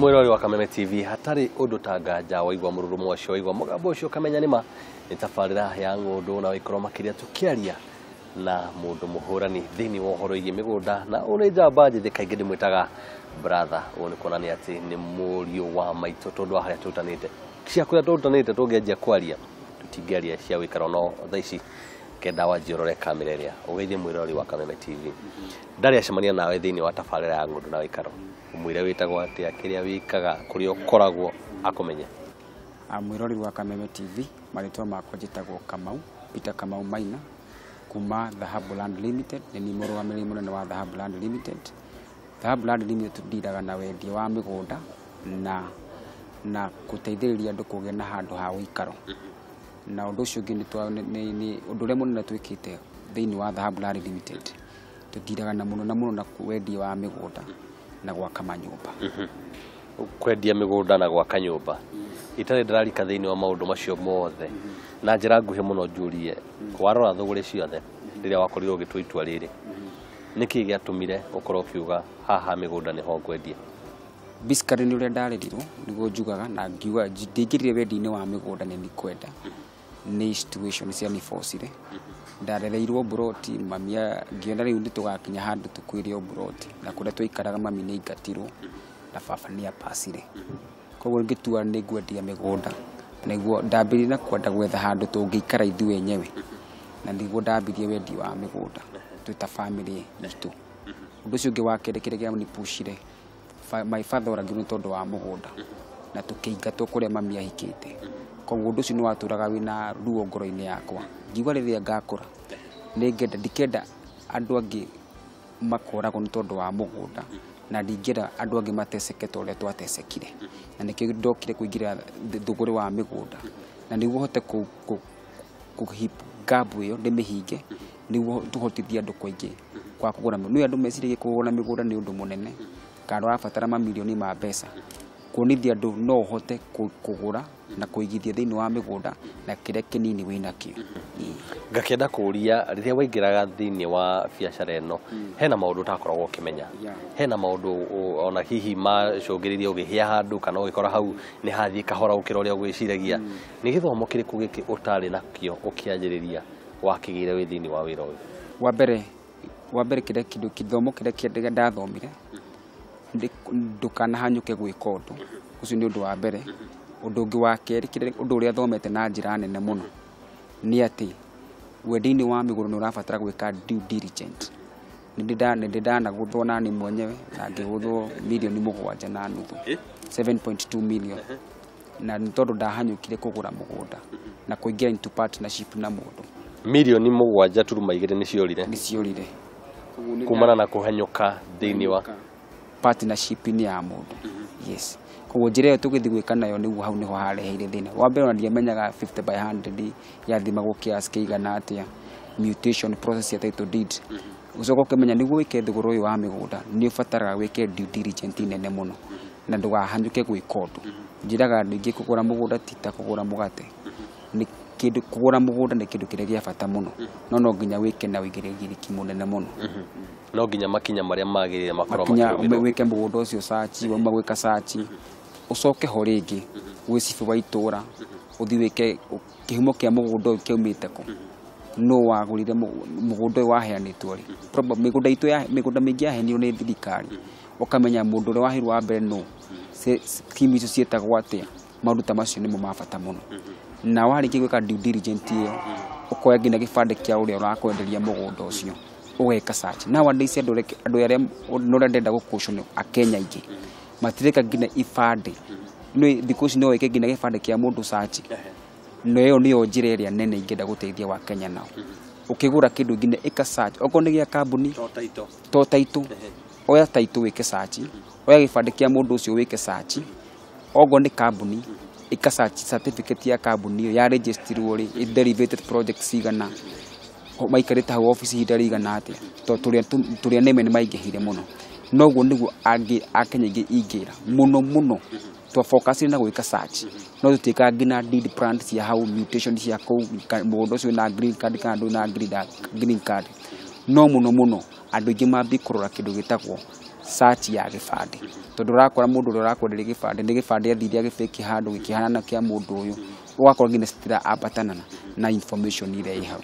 mwirori wa Kameme TV hatari undu tangaja waigwa mururumo ucio waigwa mugambo ucio kamenya nima ni tabarira ya ngundu na wikoro makiria tukiaria na mundu muhurani thini wa uhoro igi migunda na uri njamba njithe kaingi ndimwitaga brother woni konani ati ni murio wa maito tondu haria tutanite cia kuria tutanite tungeanjia kwaria tutingearia cia wikaro no thaici kenda wanjirore kamereria ugeithie mwirori wa Kameme TV ndari acemania nawe thini wa tabarira ya ngundu na wikaro umwire witagwo atia kiria wikaga kuria ukoragwo akumenye mwirori wa Kameme TV maritwa makwa njitagwo Kamau Maina kuma Dhahabu Land Limited ni murugamiri munene wa Dhahabu Land Limited. Dhahabu Land Limited tudiraga na wendia wa migunda na kuteithiriria andu kugia na handu ha wikaro na undu ucio ni undu ria munene twikite thiini wa Dhahabu Land Limited tudiraga na muno na wendia wa migunda na gwaka manyumba kwendia migunda na gwaka nyumba itari ndararika thiini wa maundu macio mothe na njira nguhi muno njurie warora thuguri ciothe riria wakorirwo gitwa itua riri niki giatumire ukorwo kiuga haha migunda ni ho kwendia biskari ni uria ndaririrwo niguo njugaga na ngiuga ndingirire wendi-ini wa migunda ni kwenda ni situation cia ni forcire ndarereirwo broti mamia ngiona riu ndi tugakinya handu tukwirio broti na kuria twikaraga mami ni ingatirwo na baba ni apasire koguo ngitua ni ngwendia migunda niguo ndambiri na kwenda gwetha handu tungikara ithu wenyewe na niguo ndambirie wendi wa migunda twita family itu undu ucio ungi wa kere gia ni pushire my father ora ngiru tondu wa mugunda na tukiingatwo kuria mami ahikite koguo undu ucio ni waturaga wina ruo ngoro-ini yakwa ngiuga riria ngakura ningenda ndikenda andu angi makoragwo ni tondu wa mugunda na ndingenda andu angi mateseke toria twatesekire na nikio ndokire kuingira thuguri wa migunda na niguo hote kuhip gabu iyo ndimihinge niguo tuhotithia andu kuingi kwa kugura ni andu meciririe kugura migunda ni undu munene kando abatara mamilioni ma mbeca kuonithia andu no hote kugura na kuigithia thiini wa migunda na kiria kinini winakio ngakenda kuria riria waingiraga thiini wa biacara ino hena maundu utakoragwo ukimenya hena maundu ona hihi macungiririe ugihia handu kana ugikora hau ni hathii kahora ukira uria gwiciragia ni githomo kiriku giki utari nakio ukianjiriria wakigire wi thiini wa wira uyu wa mbere kiria kindu kithomo kiria ndathomire ndukana hanyuke gwika undu ucio ni undu wa mbere undu ungi wa keri kiria undu uria thomete na njira nene muno ni ati wendi-ini wa migunda ni urabatara gwika due diligence ndidana guthona ni mwenyewe na ngiguthwo milioni 7.5 7.2 million na ntondu ndahanyukire kugura mugunda na kuingira into partnership na mundu milioni 7.2 ni ciorire kumana na kuhanyuka thiini wa partnership ni ya mundu yes koguo njira iyo tugithi gwika nayo niguo hau niho hareheire thina wa mbere ndiamenyaga 50 by 100 yathimagwo kiasi kiigana atia mutation process ya title deed ucoka ukimenya niguo wike thuguru uyu wa migunda ni ubataraga wike due diligence nene muno na ndugahanyuke gwika undu njiraga ndingi kugura mugunda tita kugura mugate ni kindu kugura mugunda ni kindu kiria gia bata muno no nginya wike na wigirigiriki munene muno no nginya makinya maria magirire makorwo wike mugunda ucio search wa gwika search ucoke ho ringi gwicifu wa itura uthi wike kihumo kia mugunda uyu kiumite ku no wagurire mugunda uyu waheanitwo ri probably migunda mingi yahenio ni thirikari ukamenya mundu uri wahirwo wa mbere no scheme icio cietagwo atia maundu ta macio nimo mabata muno na wariki gwika due diligence iyo ukoya ngina gibande kia uria urakwenderia mugunda ucio ugeka search nowadays andu aria no ndenda gukushona akenya ingi matirika ngina ifande no because no weke ngina gibande kia mundu search no iyo niyo njira iria nene ingenda guteithia wa Kenya nao ukigura kindu ngina ika search okone gia kambuni to taito oya taito weke search oya gibande kia mundu ucio weke search ogo ni kambuni ika search certificate ya kambuni iyo ya register ri derivated projects igana maikarite hau office hidari igana atia to turia neme ni maingihire muno noguo niguo akenya ingi ingira muno to focus na gwika search no tutika ngina deed plan cia hau mutation cia ku mugunda ucio na green card kana ndu na green card no muno andu ingi mambi kurora kindu gitagwo search ya gibande tondu urakora mundu urakora gibande ni gibande athire agifake handu gikihana kia mundu uyu ugakora ngine stira abatanana na information ile ihau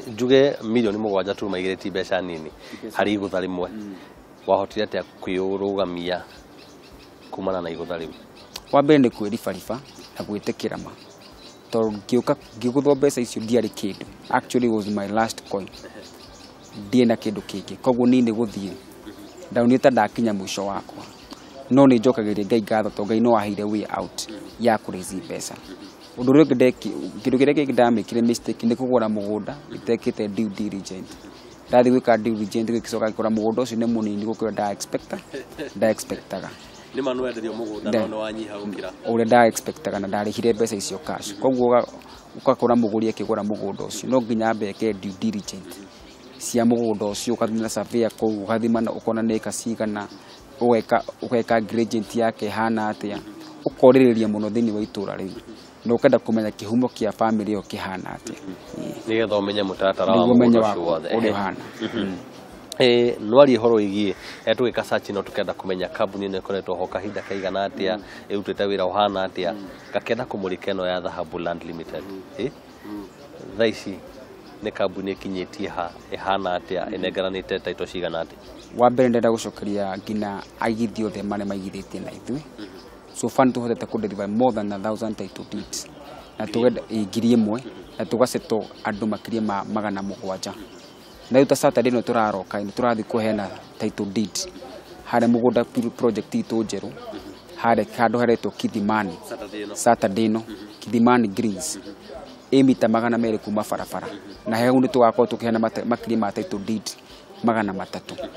njuge milioni 7 tu maigireti mbeca nini hari igutha rimwe wahotire atia kwiurugamia kumana na igutha riu wambere ni kwiribariba na gwitikira ma tondu ngiguthwo mbeca icio ndiari kindu actually was my last coin ndie na kindu kingi koguo ni guthie ndaunite ndakinya mwisho wakwa no ni njokagiria Ngai ngatho tondu Ngai no waheire way out ya kurithi mbeca undu uri kindu kiria kingi ndamikire mistake ni kugura mugunda itekite due diligence ndathi gwika due diligence gikicoka gikora mugunda ucio ni munini gukira nda expectaga ni manu enderio mugunda no wanyiha gukira ure nda expectaga na ndarihire mbeca icio cash koguo ukakora muguri akigura mugunda ucio no nginya mbeke due diligence cia mugunda ucio ukathina survey ko ukathima ukona neka cigana ugeka gradient yake hana atia ukoririria muno thini wa itura riu no kenda kumenya kihumo kia family yo kihana atia nigetha umenye mutatara wa mundo ucio wothe uri hana nwari horo igie twika search no tukenda kumenya kambuni ino ikoretwo ho kahinda kaigana atia irutite wira uhana atia gakenda kumurika ino ya Dhahabu Land Limited thaici ni kambuni ikinyitie ha ihana atia inegeranite title cigana atia wa mbere ndenda gucokeria ngina aigithio the mane maigithitie na ithui so fund tuhotete ku deliver more than 1000 title deeds na tugenda ngiri imwe na tugaceto andu makiria ma 700 na yuta Saturday no turaroka ni turathi kuhena title deed hare mugunda project itu njeru hare kandu haretwo Kidimani Saturday no Kidimani Greens emita 200 kuma barabara na hehu ni tugakorwo tukihena makiria ma title deed 300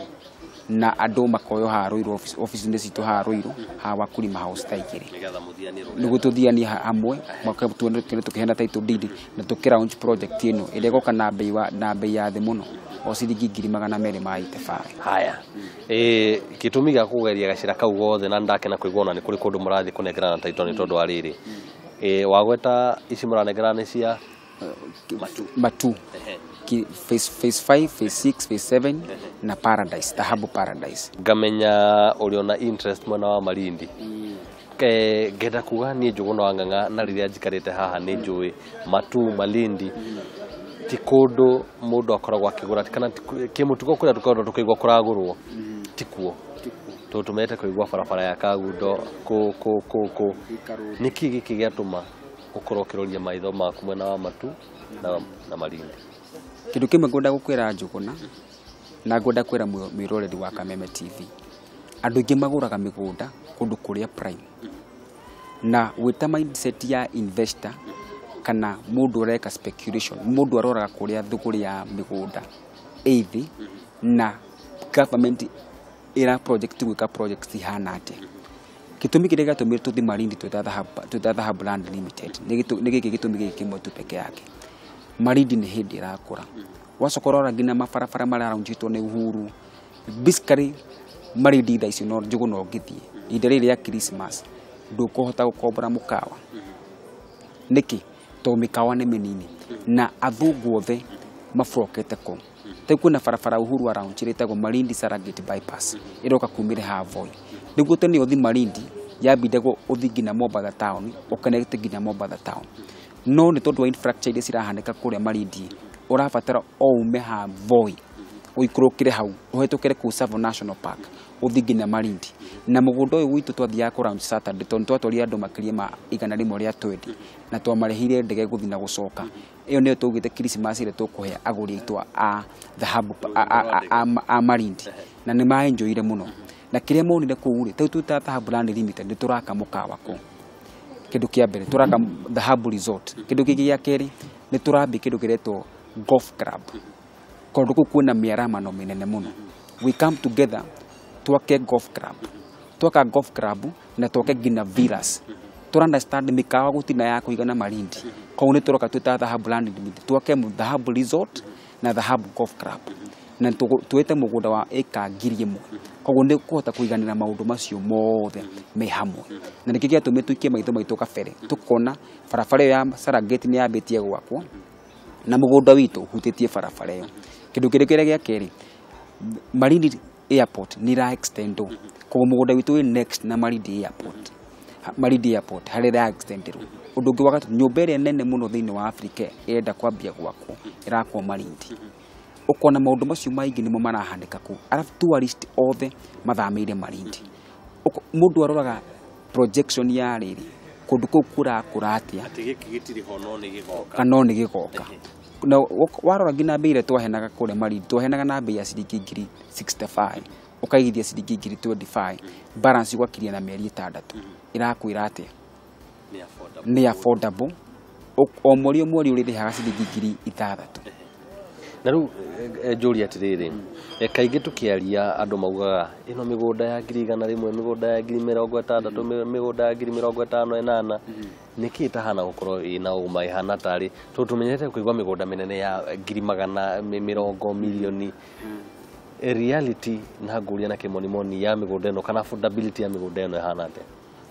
na andu makoyo haruiro office inde citu haruiro ha wakulima house taigiri nugu tuthiania hamwe mwaka tukihena title deed na tukira launch project ino ile goka na bei ya thi muno o ciringi 200 maite bare haya kitumi gya kugeria gacira kau gothe na ndakena kuigona ni kuri kundu murathi kunegerana title ni tondu ariri wagweta ici muranegera ni cia matu phase 5 phase 6 phase 7 na Paradise Dhahabu Paradise ngamenya uriona interest mwana wa Malindi ngenda kuga ni njuguna wanganga na riria njikarite haha ni njui matu Malindi ti kundu mundu akoragwo akigura kana kimutugo kuria tukorwo tukigwa kuragurwo tikuo tutumete kuigwa barabara ya Kagundo ko niki giki giatuma ukorwo kiroria maitho maku mwena wa matu na Malindi kindu kimwe ngunda gukwira njuguna na ngunda kwira mwiroreri wa Kameme TV andu ingi maguraga migunda kundu kuria prime na wita mindset ya investor kana mundu ureka speculation mundu aroraga kuria thuguri ya migunda eithi na government ira project gwika projects hana atia gitumi kiria gatumire tuthi Malindi tuta Dhahabu Land Limited ni giki gitumi giki kimwe tu peke yake Malindi ni hindi irakura wacokorora ngina mabarabara mara raunjitwo ni Uhuru basically Malindi tha icio no njugu no ngithie inde riri ya Christmas ndukuhota gukombora mukawa niki to mikawa ni minini na athungu othe mafrokete ko tekuna barabara Uhuru araunjirite go Malindi Saragate bypass iroka kumire Havoi niguo tene uthi Malindi yabinde go uthi ngina Mombasa town ukanete ngina Mombasa town no ni tondu wa infrastructure ile cirahaneka kuria Malindi urabatara o ume Havoi uikurukire hau uhetukire ku Savo National Park uthi ngina Malindi na mugunda uyu witu twathia ku round Saturday tondu twatwaria andu makiria ma 100 ria 20 na twamarehire ndege guthi na gucoka iyo niyo tugite Christmas ile tukuhe aguri itu a Dhahabu a Malindi na ni ma enjoyire muno na kiria monire kuuri tuta Dhahabu Land Limited nituraka mukawa ku kindu kia mbere turaka Dhahabu Resort kindu giki gia keri ni turambi kindu kiretwo golf club kondu kukwina miaramano minene muno we come together twake golf club na twake gina villas to understand mikawa gutina ya kuigana Malindi ko ni turoka tuta Dhahabu Land Limited twake Dhahabu Resort na Dhahabu Golf Club na tuwete mugunda wa eka 1000 koguo ni kuhota kuiganira maundu macio mothe me hamwe na nikigia tumetuikie maitho maitu kabere tukona barabara ya Saragate ni yabitie gwakwo na mugunda witu hutitie barabara iyo kindu kiria gia keri Malindi airport nira extendo ko mugunda witu we next na Malindi airport harira extenderwo undu ngi wakati nyumba ĩrĩa nene muno thĩinĩ wa Africa ĩrenda kwambia gwakwo ĩrakwo Malindi ukona maundu macio maingi nimo marahandika ku arafu tourist othe mathameire Malindi mundu aroraga projection ya riri kundu kuu kurakura atia ati giki gitiri ho no ni gigoka na warora ngina mbere twahenaga kule Malindi twahenaga na mbei ya ciringi ngiri 65 ukaigithia ciringi ngiri 25 balance gwakiria na mĩeri 6 irakwira atia ni affordable o mweri ũrĩrĩhaga ciringi ngiri 6 na rĩu njũria atirĩrĩ kaingĩ tũkĩaria andũ maugaga ĩno mĩgũnda ya ngiri 100 mĩgũnda ya ngiri 60 mĩgũnda ya ngiri 58 nĩkĩ tahana gũkorwo ĩna ũma ihana tarĩ tũmenyerete kũigua mĩgũnda mĩnene ya ngiri 100 milioni reality na nguria na kĩmonimoni ya mĩgũnda ĩno kana affordability ya mĩgũnda ĩno ihana atĩa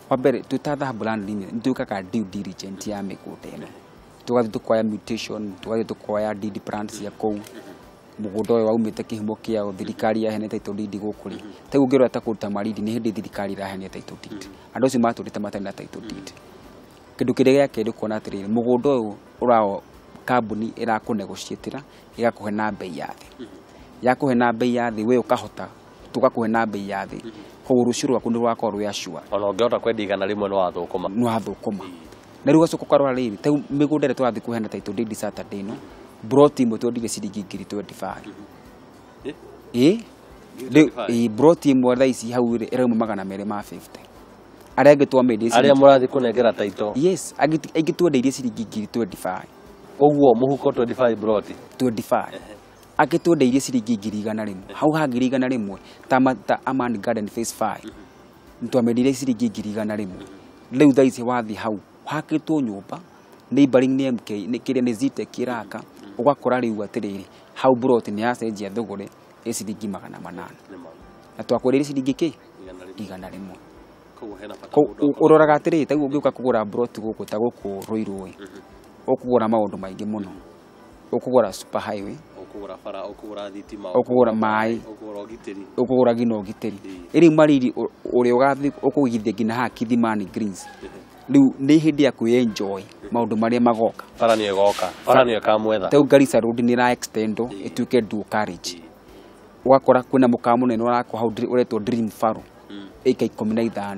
wabere tutatha brand limit nitukaga due diligence ya mĩgũnda ĩno tugathi tukoya mutation tugathi tukoya deed plans ya kou mugunda ũyũ waumĩte kĩhumo kĩa thirikari yahenete title deed gũkũ rĩ ta ũngĩrora ta kũruta marindi nĩ hĩndĩ thirikari irahenete title deed andũ acio matũrĩte matarĩ na title deed kĩndũ kĩrĩa gĩakĩrĩ kuona atĩrĩrĩ mũgũnda ũyũ ũrao kambuni ĩrakũnegotiatĩra ĩgakũhe na mbei ya thĩ yakũhe na mbei ya thĩ we ũkahota tũgakũhe na mbei ya thĩ koguo rũciũ rwaku nĩ rwakorwo rwĩ assure ona ũngĩhota kwendia 100 nĩ wathũkũma na rĩu gacoka karora rĩrĩ ta mĩgũnda ĩrĩa tũrathiĩ kũheana title deed Saturday no broti imwe twendire ciringi ngiri 25 broti imwe thaa ici hau ĩrauma 250 arĩa angĩ twamendie arĩa mũrathiĩ kũnengera title yes angĩ twendeirie ciringi ngiri 25 ũguo mũhuko 25 broti 25 angĩ twendeirie ciringi ngiri 100 hau ha ngiri 100 ta Aman Garden phase 5 nĩtwamendire ciringi ngiri 100 rĩu thaa ici wathi hau hakĩtwo nyũmba neighboring nĩ MK nĩ kĩrĩa nĩ Zite kiraka ugakora rĩu atĩrĩrĩ hau broti nĩ yacenjia thogore ciringi 800 na twakũrĩire ciringi kĩ 100 uroraga atĩrĩrĩ ta ũngĩũka kũgũra broti gũkũ ta gũkũ Rũirũ ũkũgũra maũndũ maingĩ mũno ũkũgũra super highway ũkũgũra bara ũkũgũra thitima ũkũgũra maĩ ũkũgũra ũgitĩri ũkũgũra ngina ũgitĩri ĩrĩ Malindi ũrĩa ũgathiĩ ũkũigithia ngina ha Kithimani Greens rĩu nĩ hĩndĩ ya kwĩ-enjoy maũndũ marĩa magoka bara nĩ ĩgoka bara nĩ ĩkamwetha ta Garissa Road nĩ ra extend ĩtuĩke dual carriage ugakora kwĩna mũkawa mũnene ũrakwo hau ũretwo Dream Farrow ĩka 15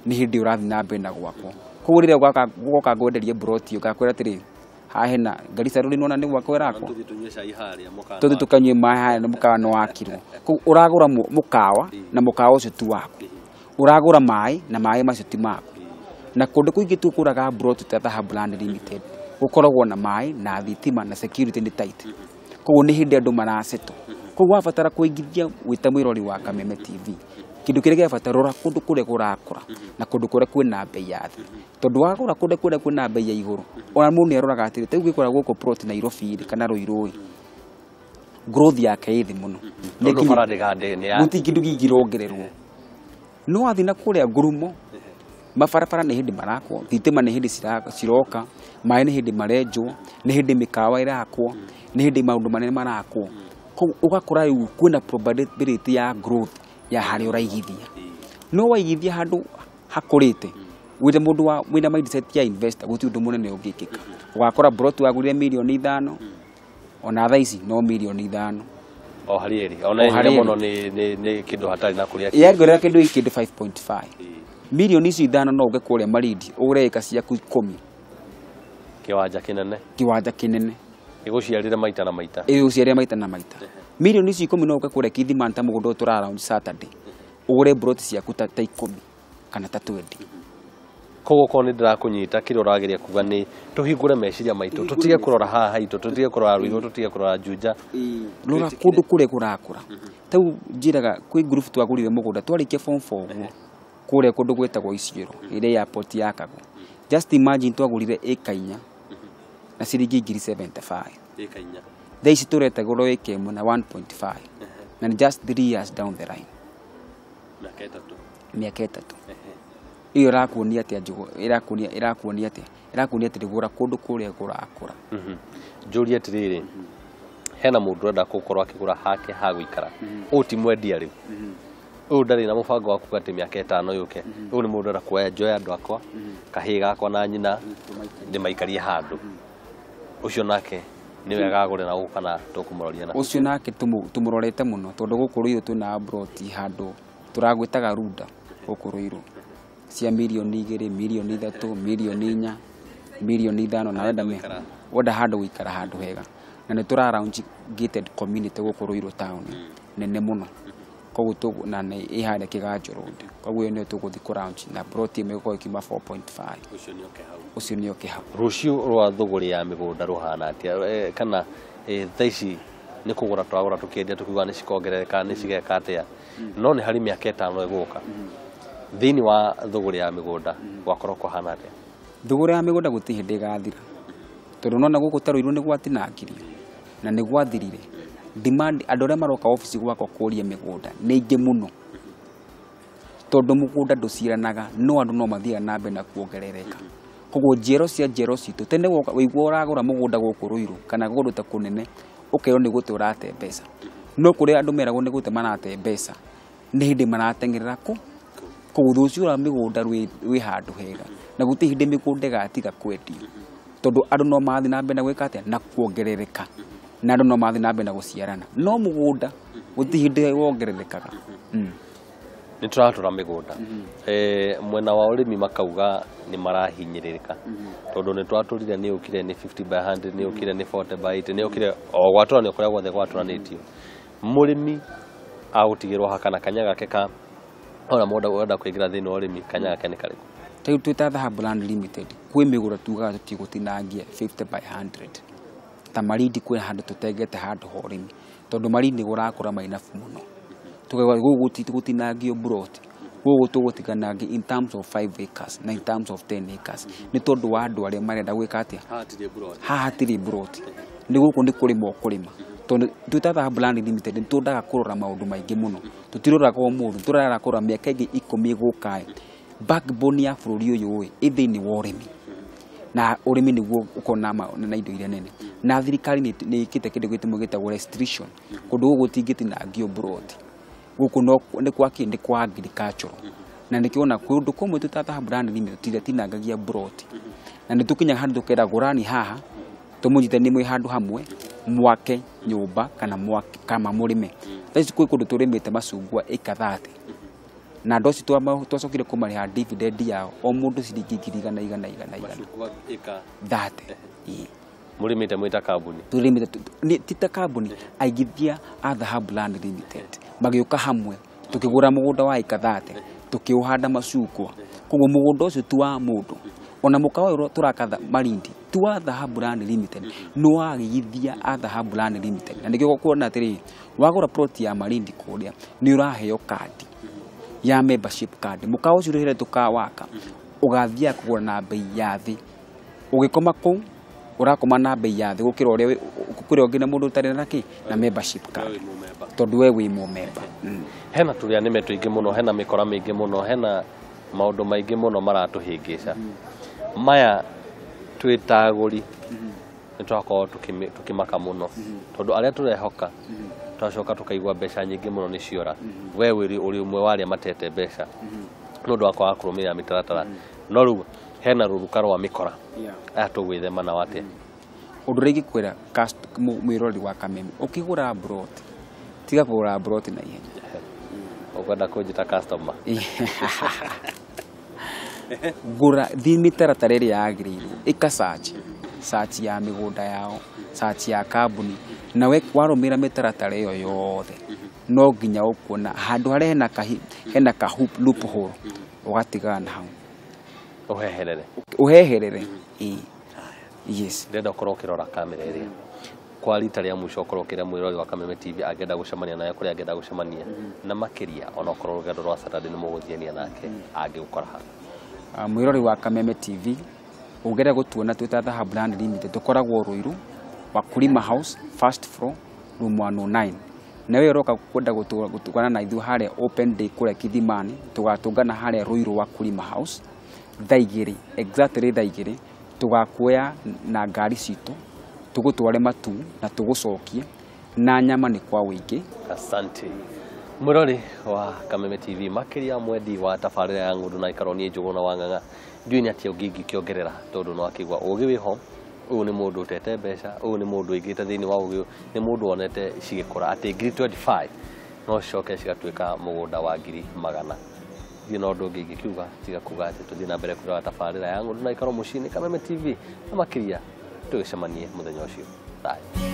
nĩ hĩndĩ ũrathiĩ na mbere na gwakwo koguo rĩrĩa ũgoka ngwenderie broti ũgakwĩra atĩrĩ haha hena Garissa Road nĩwona nĩ gwakwo ĩrakwo tũthiĩ tũkanyue maĩ harĩa na mũkawa nĩ wakirwo koguo ũragũra mũkawa na mũkawa ũcio ti waku ũragũra maĩ na maĩ macio ti maku na kũndũ kũingĩ tũkũraga broti ta Thaha Brand Limited gũkoragwo na maĩ na thitima na security nĩ tight koguo nĩ hĩndĩ andũ marasetwo koguo wabatara kũingithia wĩta mwĩrori wa Kameme TV kĩndũ kĩrĩa gĩabatara rora kũndũ kũrĩa kũrakũra na kũndũ kũrĩa kwĩna mbei ya thĩ tondũ wagũra kũndũ kũrĩa kwĩna mbei ya igũrũ ona mũndũ nĩ aroraga atĩrĩ ta ũngĩkora gũkũ plot Nairobi kana Rũirũ growth yake ĩ thĩ mũno nĩ kĩndũ kĩngĩrongererwo no wathiĩ na kũrĩa Ngurumo mabarabara nĩ hĩndĩ marakwo thitima nĩ hĩndĩ ciroka maĩ nĩ hĩndĩ marenjwo nĩ hĩndĩ mĩkawa ĩrakwo nĩ hĩndĩ maũndũ manene marakwo koguo ũgakora rĩu kwĩna probability ya growth ya harĩa ũraigithia no waigithia handũ hakũrĩte wĩna mũndũ wĩna mindset ya investor gũtirĩ ũndũ mũnene ũngĩkĩka ũgakora broti wagũrire milioni 5 ona thaa ici no milioni 5 o harĩ ona mũno nĩ kĩndũ hatarĩ na kũrĩa yangĩrĩra kĩndũ gĩkĩ 5.5 milioni ici 5 no ũge kũrĩa Malindi ũgũre eka ciaku 10 kiwanja kinene iguciarire maita na maita milioni ici 10 no ũge kũrĩa Kithimani ta mũgũnda ũtũra around Saturday ũgũre broti ciaku ta 10 kana ta 20 koguo ko nĩ ndĩrakũnyita kĩrĩa ũrageria kuga nĩ tũhingũre meciria maitũ tũtige kũrora haha haitũ tũtige kũrora Rũirũ tũtige kũrora Juja rora kũndũ kũrĩa kũrakũra tau njĩraga kwĩ group twagũrire mũgũnda twarĩkia form 4 guo kũrĩa kũndũ gwĩtagwo Isiolo ĩrĩa airport yakagwo just imagine twagũrire ĩka 4 na ciringi ngiri 75 ĩka 4 thaa ici tũretagũrwo ĩka 1 na 1.5 na just 3 years down the line mĩaka 3 iyo irakuonia atĩa njugo irakuonia atĩa gũra kũndũ kũrĩa kũrakũra njũria atĩrĩrĩ hena mundu enda gukorwo akigura hake ha guikara uti mwendia riu uyu ndari na mubango wa kuga ati miaka 5 yuke uyu ni mundu enda kuoya enjoy andu akwa kahii gakwa na nyina ndimaikarie handu ucio nake ni wega agure na gukana tukumuroria na ucio nake tumurorete muno tondu guku ruiru twina broti handu turagwitaga runda guku ruiru cia milioni 2 milioni 3 milioni 4 milioni 5 na wenda handu guikara handu hega na ni tura launch gated community guku ruiru town nene muno koguo tu na ni ihande kiganjo road koguo ni tuguthi ku launch na broti imekuwa ikima 4.5 ucio ni oke hau rucio rwa thuguri ya migunda ruhana atia kana thaici ni kugura twagura tukiendia tukiuga ni cikongerereka ni cigeka atia no ni hari miaka 5 iguka thini wa thuguri ya migunda gwakorwo kuhana atia thuguri ya migunda guti hindi gathira tondu nona guku taruiru ni gwatinangirio na ni gwathirire demand andu aria maroka office gwakwa kuria migunda ni ingi muno tondu mugunda nduciranaga no andu no mathia na mbe na kuongerereka koguo njero citu tene wigwo uragura mugunda guku ruiru kana gundu ta kunene ukero ni gutu urate mbeca no kuri andu meragwo ni gutu manate mbeca ni hindi maratengerera koguo thucio ura migunda wi handu hega na guti hindi migunda gatiga kwendio tondu andu no mathi na mbe na gwika atia na kuongerereka na andu no mathi na mbe na guciarana no mugunda guti hindi wongererekaga ni turatura migunda mwena wa urimi makauga ni marahinyiririka tondu ni twaturire ni ukire ni 50 by 100 ni ukire ni 40 by 80 ni ukire o gwatura ni ukore gwothe gwaturanitio murimi autigirwo hakana kanya gake ka ona mundu wenda kuingira thini wa urimi kanya gake ni kariku tayu twita Dhahabu Land Limited kwi migura tugaga tutigutinangia 50 by 100 ta marindi kwi handu tutengete handu ho urimi tondu marindi gurakura mainafu muno tugaga gugutinangio broti gugu tugutiganangia in terms of 5 acres na in terms of 10 acres ni tondu wa andu aria marenda gwika atia hatiri broti ni guku ndi kurima kurima tondu twita Dhahabu Land Limited ni tundaga kurora maundu maingi muno tutirora kwa mundu turara kurora miaka ingi 10 gukae backbone ya bururi uyu ithini wa urimi na urimi niguo ukona na indo iria nene na thirikari ni ikite kindu gitimo gitagwo restriction kundu gugutingitinangio broti guku no ni kwa kindi kwa agriculture na nikiona kundu kumwe twita Dhahabu Land Limited tinangagia broti na nitukinya handu tukera gurani haha tumunyite ni mwe handu hamwe mwake nyumba kana mwake kama murime thaici kwi kundu turimite macungwa ikathate na ndoci twacokire kumariha dividend yao o mundu ciringi 100 thate murimite mwita kambuni turimite tita kambuni aigithia a Dhahabu Land Limited magiuka hamwe tukigura mugunda wa ikathate tukiuhanda macungwa koguo mugunda ucio tu wa mundu ona mukawa ro turakatha marindi tu wa Dhahabu Land Limited no agithia a Dhahabu Land Limited na nikio kuona atiri wagura plot ya marindi kuria ni uraheo kadi ya membership card mukawa ucio rire tukawaka ugathia kugura na bei ya thi ugikoma ku urakoma na bei ya thi gukira uria ukure ongina mundu utari na ki na membership card tondu we wi mu member hena turia nime tuingi muno hena mikora mingi muno hena maundu maingi muno maratuhingica maya twitaguri nitwako tukimaka muno tondu aria turehoka twacoka tukaigwa mbeca nyingi muno ni ciora we uri umwe wari matete mbeca nondu wakwa wa kurumira mitaratara no ru hena ruruka rwa mikora atugwithema na wate undu rigi kwira mwirori wa kameme ukigura broti tiga kugura broti na ihenya ukwenda kunjita customer gura thi mitaratara iria yagiriirwo ikasachi sachi ya migunda yao sachi ya kambuni na we warumira mitaratara iyo yothe no nginya ukuona handu haria hena ka loophole ugatigana hau uheherere yes ndenda ukorwo ukirora kamera iria kwa rita ria muico ukorwo ukira mwirori wa Kameme TV agenda gucemania nayo kuria agenda gucemania na makiria ona ukorwo rugendo rwa Saturday ni muguthiania nake angikora ha mwirori wa Kameme TV ugera gutuona twita Dhahabu Land Limited tukoragwo Ruiru Wakulima House first floor room 109 nawe uroka kwenda gutugana na ithu haria open day kure Kithimani tugatungana haria Ruiru Wakulima House thaigiri exactly thaigiri tugakuoya na ngari citu tugutware matu na tugucokie na nyama ni kwa wiki. Asante murori wa Kameme TV makiria mwendi wa tabarira ya ngundu na ikaro ni Njũgũ na Wang'ang'a ndui ni atia ũngĩ kiongerera tondu no akigwa ũgĩ wiho uyu ni mundu utete mbeca uyu ni mundu igite thiini wa ũgĩ ni mundu onete cigikora ati ngiri 25 no coke cigatuika mugunda wa ngiri 100 thii no ndu ũngĩ kiuga tiga kuga ati tuthii na mbere kurora tabarira ya ngundu na ikaro mucini Kameme TV na makiria tugicemanie muthenya ucio. Bye.